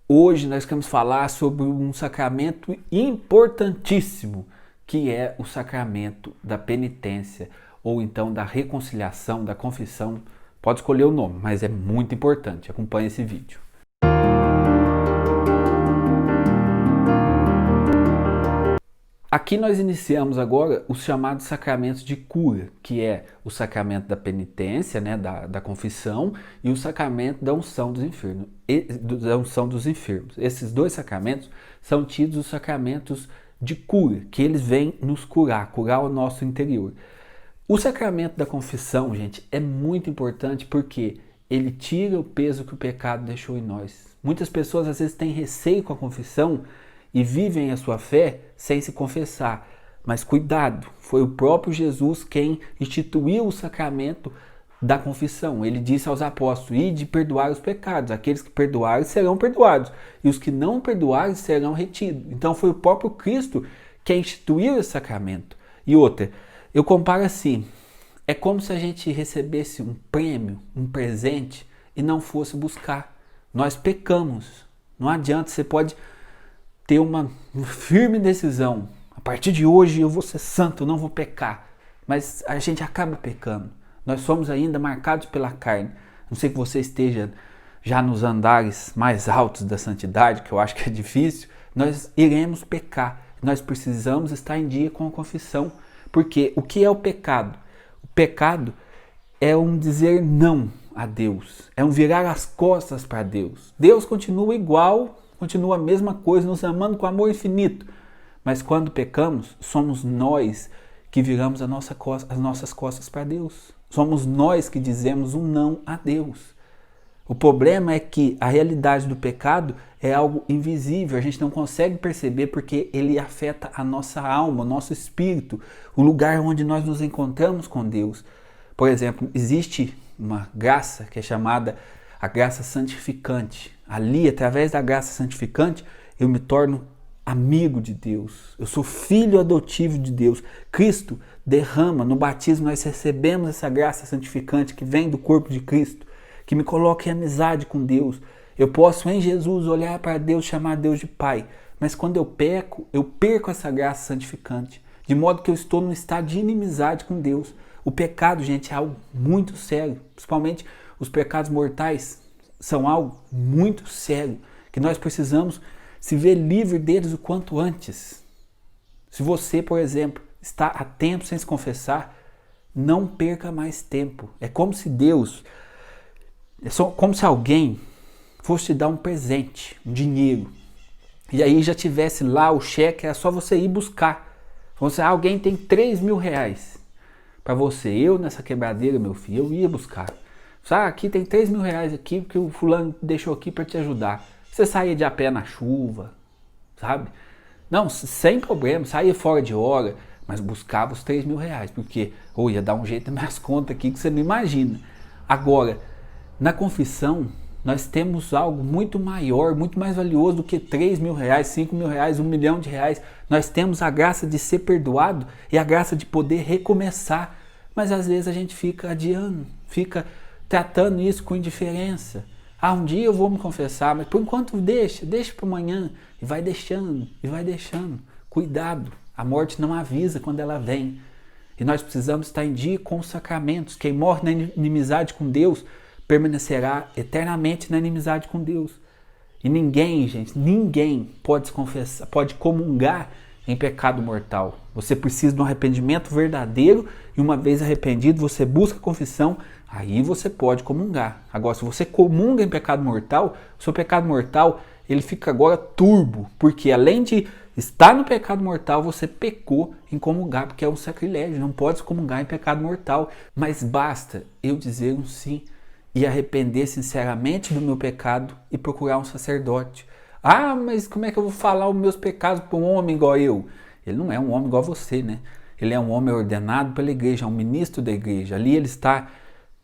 Hoje nós queremos falar sobre um sacramento importantíssimo, que é o sacramento da penitência, ou então da reconciliação, da confissão. Pode escolher o nome, mas é muito importante. Acompanhe esse vídeo. Aqui nós iniciamos agora os chamados sacramentos de cura, que é o sacramento da penitência, né, da confissão, e o sacramento da unção dos enfermos. Esses dois sacramentos são tidos os sacramentos de cura, que eles vêm nos curar o nosso interior. O sacramento da confissão, gente, é muito importante porque ele tira o peso que o pecado deixou em nós. Muitas pessoas às vezes têm receio com a confissão e vivem a sua fé sem se confessar. Mas cuidado, foi o próprio Jesus quem instituiu o sacramento da confissão. Ele disse aos apóstolos: ide perdoar os pecados. Aqueles que perdoarem serão perdoados, e os que não perdoarem serão retidos. Então foi o próprio Cristo quem instituiu esse sacramento. E outra, eu comparo assim, é como se a gente recebesse um prêmio, um presente, e não fosse buscar. Nós pecamos. Não adianta, você pode ter uma firme decisão: a partir de hoje eu vou ser santo, eu não vou pecar. Mas a gente acaba pecando. Nós somos ainda marcados pela carne. Não sei que você esteja já nos andares mais altos da santidade, que eu acho que é difícil. Nós iremos pecar. Nós precisamos estar em dia com a confissão. Porque o que é o pecado? O pecado é um dizer não a Deus. É um virar as costas para Deus. Deus continua igual, continua a mesma coisa, nos amando com amor infinito. Mas quando pecamos, somos nós que viramos as nossas costas para Deus. Somos nós que dizemos um não a Deus. O problema é que a realidade do pecado é algo invisível, a gente não consegue perceber porque ele afeta a nossa alma, o nosso espírito, o lugar onde nós nos encontramos com Deus. Por exemplo, existe uma graça que é chamada a graça santificante. Ali, através da graça santificante, eu me torno amigo de Deus. Eu sou filho adotivo de Deus. Cristo derrama, no batismo nós recebemos essa graça santificante que vem do corpo de Cristo, que me coloca em amizade com Deus. Eu posso em Jesus olhar para Deus, chamar Deus de Pai. Mas quando eu peco, eu perco essa graça santificante. De modo que eu estou num estado de inimizade com Deus. O pecado, gente, é algo muito sério. Principalmente os pecados mortais são algo muito sério, que nós precisamos se ver livre deles o quanto antes. Se você, por exemplo, está há tempo sem se confessar, não perca mais tempo. É como se como se alguém fosse te dar um presente, um dinheiro, e aí já tivesse lá o cheque, era só você ir buscar. Alguém tem 3.000 reais para você. Eu nessa quebradeira, meu filho, eu ia buscar. Aqui tem 3.000 reais aqui, porque o fulano deixou aqui para te ajudar. Você saía de a pé na chuva, sabe? Não, sem problema, saía fora de hora, mas buscava os 3.000 reais, porque ia dar um jeito nas minhas contas aqui que você não imagina. Agora, na confissão, nós temos algo muito maior, muito mais valioso do que 3.000 reais, 5.000 reais, 1 milhão de reais. Nós temos a graça de ser perdoado e a graça de poder recomeçar. Mas às vezes a gente fica adiando, fica tratando isso com indiferença. Um dia eu vou me confessar, mas por enquanto deixa para amanhã. E vai deixando, Cuidado, a morte não avisa quando ela vem. E nós precisamos estar em dia com os sacramentos. Quem morre na inimizade com Deus permanecerá eternamente na inimizade com Deus. E ninguém pode se confessar, pode comungar em pecado mortal. Você precisa de um arrependimento verdadeiro, e uma vez arrependido, você busca a confissão, aí você pode comungar. Agora, se você comunga em pecado mortal, o seu pecado mortal, ele fica agora turbo, porque além de estar no pecado mortal, você pecou em comungar, porque é um sacrilégio, não pode se comungar em pecado mortal. Mas basta eu dizer um sim e arrepender sinceramente do meu pecado e procurar um sacerdote. Mas como é que eu vou falar os meus pecados para um homem igual eu? Ele não é um homem igual você, né? Ele é um homem ordenado pela igreja, é um ministro da igreja. Ali ele está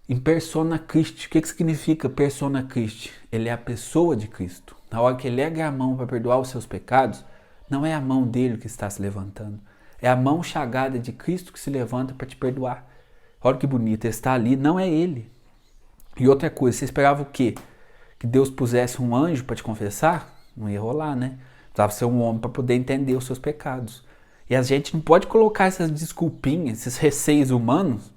em persona Christi. O que significa persona Christi? Ele é a pessoa de Cristo. Na hora que ele erga a mão para perdoar os seus pecados, não é a mão dele que está se levantando. É a mão chagada de Cristo que se levanta para te perdoar. Olha que bonito, ele está ali, não é ele. E outra coisa, você esperava o quê? Que Deus pusesse um anjo para te confessar? Não ia rolar, né? Precisava ser um homem para poder entender os seus pecados. E a gente não pode colocar essas desculpinhas, esses receios humanos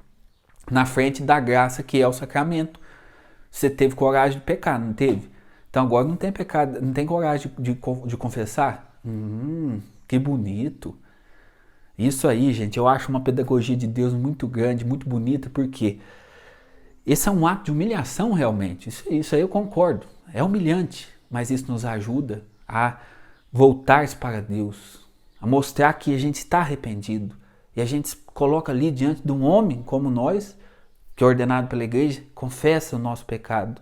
na frente da graça que é o sacramento. Você teve coragem de pecar, não teve? Então agora não tem pecado, não tem coragem de confessar? Que bonito. Isso aí, gente, eu acho uma pedagogia de Deus muito grande, muito bonita, porque esse é um ato de humilhação realmente. Isso aí eu concordo. É humilhante, mas isso nos ajuda a voltar-se para Deus, a mostrar que a gente está arrependido. E a gente se coloca ali diante de um homem como nós, que é ordenado pela igreja, confessa o nosso pecado.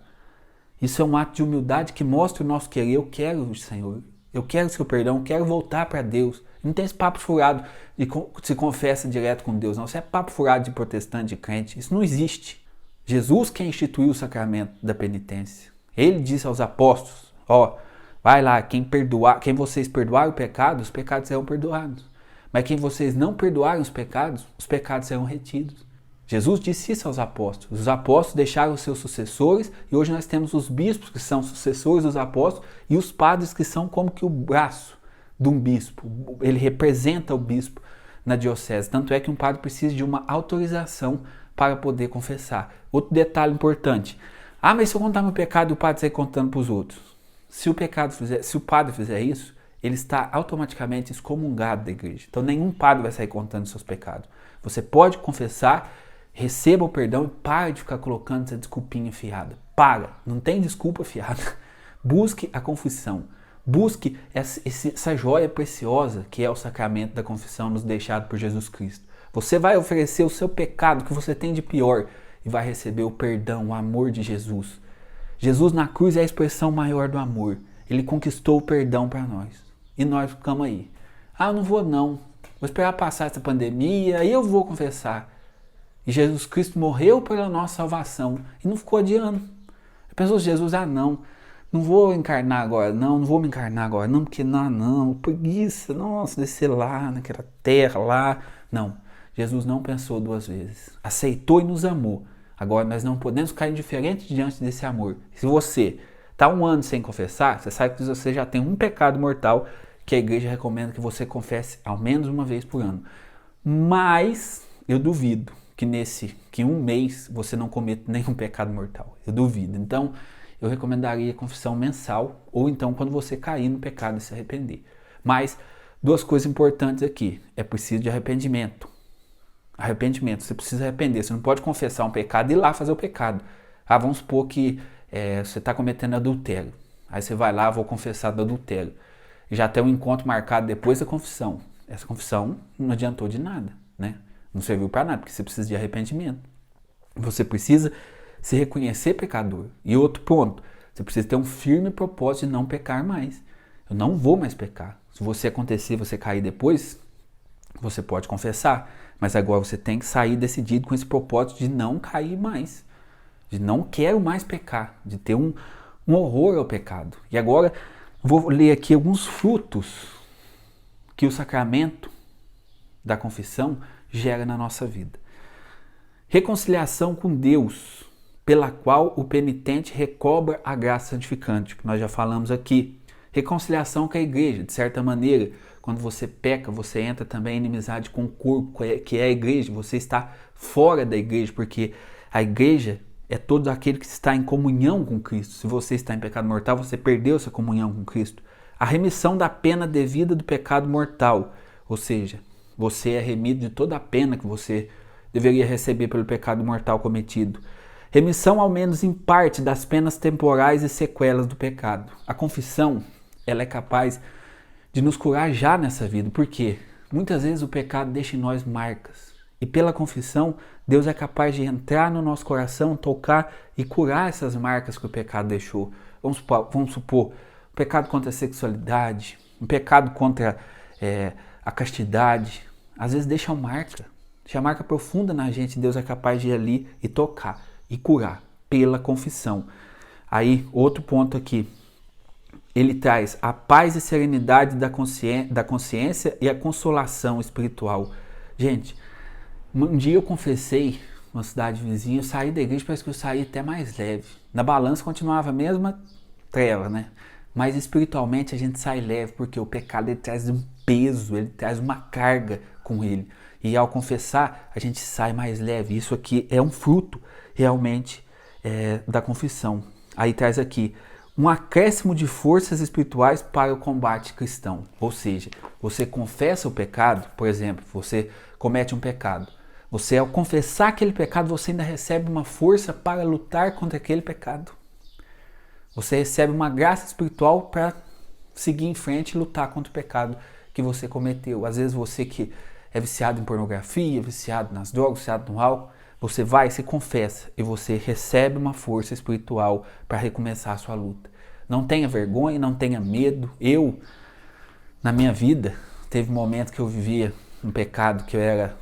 Isso é um ato de humildade que mostra o nosso querer. Eu quero, Senhor, eu quero o seu perdão, eu quero voltar para Deus. Não tem esse papo furado de se confessa direto com Deus, não. Isso é papo furado de protestante, de crente. Isso não existe. Jesus quem instituiu o sacramento da penitência. Ele disse aos apóstolos, vai lá, quem vocês perdoarem o pecado, os pecados serão perdoados. Mas quem vocês não perdoarem os pecados serão retidos. Jesus disse isso aos apóstolos. Os apóstolos deixaram os seus sucessores e hoje nós temos os bispos que são sucessores dos apóstolos e os padres que são como que o braço de um bispo. Ele representa o bispo na diocese. Tanto é que um padre precisa de uma autorização para poder confessar. Outro detalhe importante. Mas se eu contar meu pecado, o padre sai contando para os outros. Se o padre fizer isso, ele está automaticamente excomungado da igreja. Então nenhum padre vai sair contando seus pecados. Você pode confessar, receba o perdão e para de ficar colocando essa desculpinha fiada. Não tem desculpa fiada. Busque a confissão. Busque essa joia preciosa que é o sacramento da confissão nos deixado por Jesus Cristo. Você vai oferecer o seu pecado que você tem de pior e vai receber o perdão, o amor de Jesus. Jesus na cruz é a expressão maior do amor. Ele conquistou o perdão para nós. E nós ficamos aí. Eu não vou não. Vou esperar passar essa pandemia, aí eu vou confessar. E Jesus Cristo morreu pela nossa salvação e não ficou adiando. Pensou Jesus, não vou encarnar agora, não vou me encarnar agora, não, porque não, preguiça, nossa, descer lá, naquela terra lá. Não, Jesus não pensou duas vezes. Aceitou e nos amou. Agora nós não podemos ficar indiferentes diante desse amor. Se você está 1 ano sem confessar, você sabe que você já tem um pecado mortal que a igreja recomenda que você confesse ao menos uma vez por ano. Mas eu duvido que em 1 mês você não cometa nenhum pecado mortal. Eu duvido. Então, eu recomendaria confissão mensal ou então quando você cair no pecado e se arrepender. Mas 2 coisas importantes aqui. É preciso de arrependimento. Arrependimento. Você precisa arrepender. Você não pode confessar um pecado e ir lá fazer o pecado. Vamos supor que você está cometendo adultério. Aí você vai lá, vou confessar do adultério. E já tem um encontro marcado depois da confissão. Essa confissão não adiantou de nada, né? Não serviu para nada, porque você precisa de arrependimento. Você precisa se reconhecer pecador. E outro ponto, você precisa ter um firme propósito de não pecar mais. Eu não vou mais pecar. Se você acontecer, você cair depois, você pode confessar. Mas agora você tem que sair decidido com esse propósito de não cair mais. De não quero mais pecar. De ter um horror ao pecado. E agora, vou ler aqui alguns frutos que o sacramento da confissão gera na nossa vida. Reconciliação com Deus, pela qual o penitente recobra a graça santificante, que nós já falamos aqui. Reconciliação com a igreja, de certa maneira, quando você peca, você entra também em inimizade com o corpo, que é a igreja, você está fora da igreja, porque a igreja é todo aquele que está em comunhão com Cristo. Se você está em pecado mortal, você perdeu essa comunhão com Cristo. A remissão da pena devida do pecado mortal, ou seja, você é remido de toda a pena que você deveria receber pelo pecado mortal cometido. Remissão, ao menos em parte, das penas temporais e sequelas do pecado. A confissão, ela é capaz de nos curar já nessa vida. Por quê? Muitas vezes o pecado deixa em nós marcas. E pela confissão, Deus é capaz de entrar no nosso coração, tocar e curar essas marcas que o pecado deixou. Vamos supor, um pecado contra a sexualidade, um pecado contra a castidade, às vezes deixa marca profunda na gente. Deus é capaz de ir ali e tocar e curar pela confissão. Aí, outro ponto aqui, ele traz a paz e serenidade da consciência e a consolação espiritual. Gente, um dia eu confessei numa cidade vizinha, eu saí da igreja, parece que eu saí até mais leve. Na balança continuava a mesma treva, né? mas espiritualmente a gente sai leve, porque o pecado ele traz um peso, ele traz uma carga com ele. E ao confessar, a gente sai mais leve. Isso aqui é um fruto realmente da confissão. Aí traz aqui um acréscimo de forças espirituais para o combate cristão. Ou seja, você confessa o pecado, por exemplo, você comete um pecado. Você, ao confessar aquele pecado, você ainda recebe uma força para lutar contra aquele pecado. Você recebe uma graça espiritual para seguir em frente e lutar contra o pecado que você cometeu. Às vezes você que é viciado em pornografia, viciado nas drogas, viciado no álcool, você vai, se confessa e você recebe uma força espiritual para recomeçar a sua luta. Não tenha vergonha, não tenha medo. Eu, na minha vida, teve um momento que eu vivia um pecado que eu era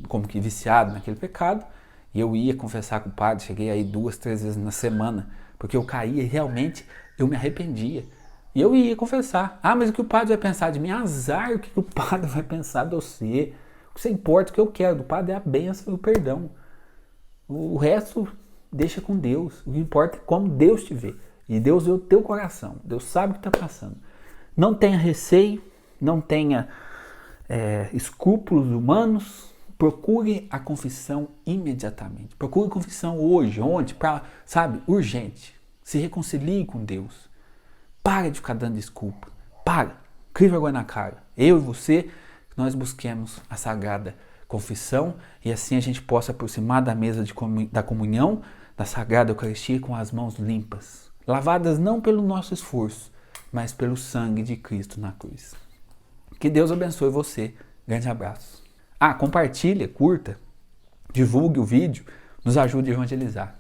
como que viciado naquele pecado, e eu ia confessar com o padre, cheguei aí 2, 3 vezes na semana, porque eu caía e realmente eu me arrependia. E eu ia confessar. Ah, mas o que o padre vai pensar de mim? Azar, o que o padre vai pensar de você? O que importa, o que eu quero do padre é a bênção e o perdão. O resto deixa com Deus. O que importa é como Deus te vê. E Deus vê o teu coração. Deus sabe o que está passando. Não tenha receio, não tenha escrúpulos humanos. Procure a confissão imediatamente. Procure a confissão hoje, ontem, urgente. Se reconcilie com Deus. Para de ficar dando desculpa. Para. Crie vergonha na cara. Eu e você, nós busquemos a sagrada confissão e assim a gente possa aproximar da mesa da comunhão, da sagrada Eucaristia com as mãos limpas. Lavadas não pelo nosso esforço, mas pelo sangue de Cristo na cruz. Que Deus abençoe você. Grande abraço. Compartilha, curta, divulgue o vídeo, nos ajude a evangelizar.